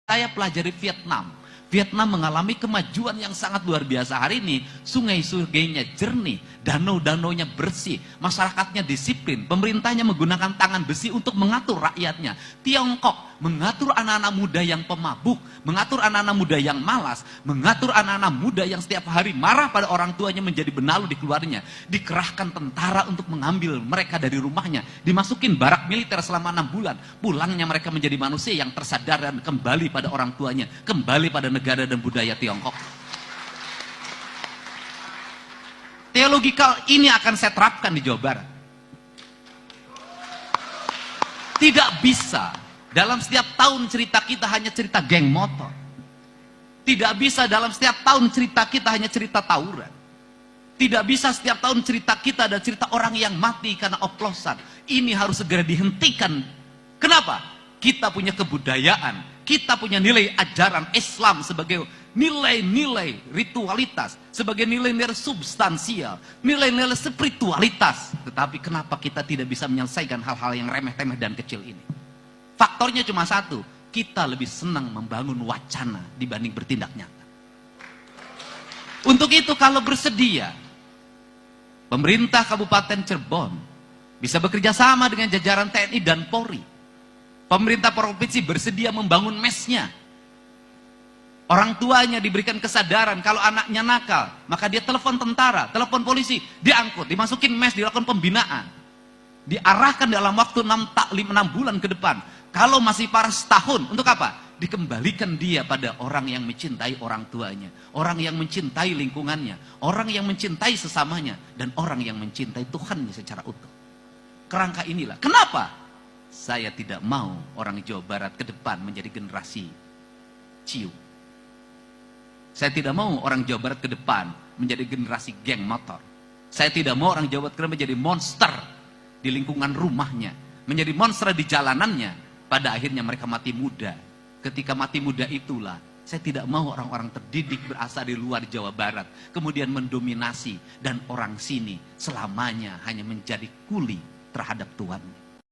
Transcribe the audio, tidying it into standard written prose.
Saya pelajari Vietnam. Vietnam mengalami kemajuan yang sangat luar biasa hari ini. Sungai-sungainya jernih, danau-danaunya bersih, masyarakatnya disiplin, pemerintahnya menggunakan tangan besi untuk mengatur rakyatnya. Tiongkok mengatur anak-anak muda yang pemabuk, mengatur anak-anak muda yang malas, mengatur anak-anak muda yang setiap hari marah pada orang tuanya menjadi benalu di keluarnya. Dikerahkan tentara untuk mengambil mereka dari rumahnya, dimasukin barak militer selama 6 bulan. Pulangnya mereka menjadi manusia yang tersadar dan kembali pada orang tuanya, kembali pada negara dan budaya Tiongkok. Teologikal ini akan saya terapkan di Jawa Barat. Tidak bisa dalam setiap tahun cerita kita hanya cerita geng motor. Tidak bisa dalam setiap tahun cerita kita hanya cerita tawuran. Tidak bisa setiap tahun cerita kita ada cerita orang yang mati karena oplosan. Ini harus segera dihentikan. Kenapa? Kita punya kebudayaan, kita punya nilai ajaran Islam sebagai nilai-nilai ritualitas, sebagai nilai-nilai substansial, nilai-nilai spiritualitas. Tetapi kenapa kita tidak bisa menyelesaikan hal-hal yang remeh-temeh dan kecil ini? Faktornya cuma satu, kita lebih senang membangun wacana dibanding bertindak nyata. Untuk itu kalau bersedia, pemerintah Kabupaten Cirebon bisa bekerja sama dengan jajaran TNI dan Polri. Pemerintah provinsi bersedia membangun mesnya. Orang tuanya diberikan kesadaran kalau anaknya nakal, maka dia telepon tentara, telepon polisi, diangkut, dimasukin mes, dilakukan pembinaan. Diarahkan dalam waktu 6 bulan ke depan. Kalau masih parah setahun, untuk apa? Dikembalikan dia pada orang yang mencintai orang tuanya, orang yang mencintai lingkungannya, orang yang mencintai sesamanya, dan orang yang mencintai Tuhannya secara utuh. Kerangka inilah. Kenapa? Saya tidak mau orang Jawa Barat ke depan menjadi generasi ciu. Saya tidak mau orang Jawa Barat ke depan menjadi generasi geng motor. Saya tidak mau orang Jawa Barat ke depan menjadi monster di lingkungan rumahnya, menjadi monster di jalanannya. Pada akhirnya mereka mati muda. Ketika mati muda itulah, saya tidak mau orang-orang terdidik berasal di luar Jawa Barat kemudian mendominasi dan orang sini selamanya hanya menjadi kuli terhadap Tuhan.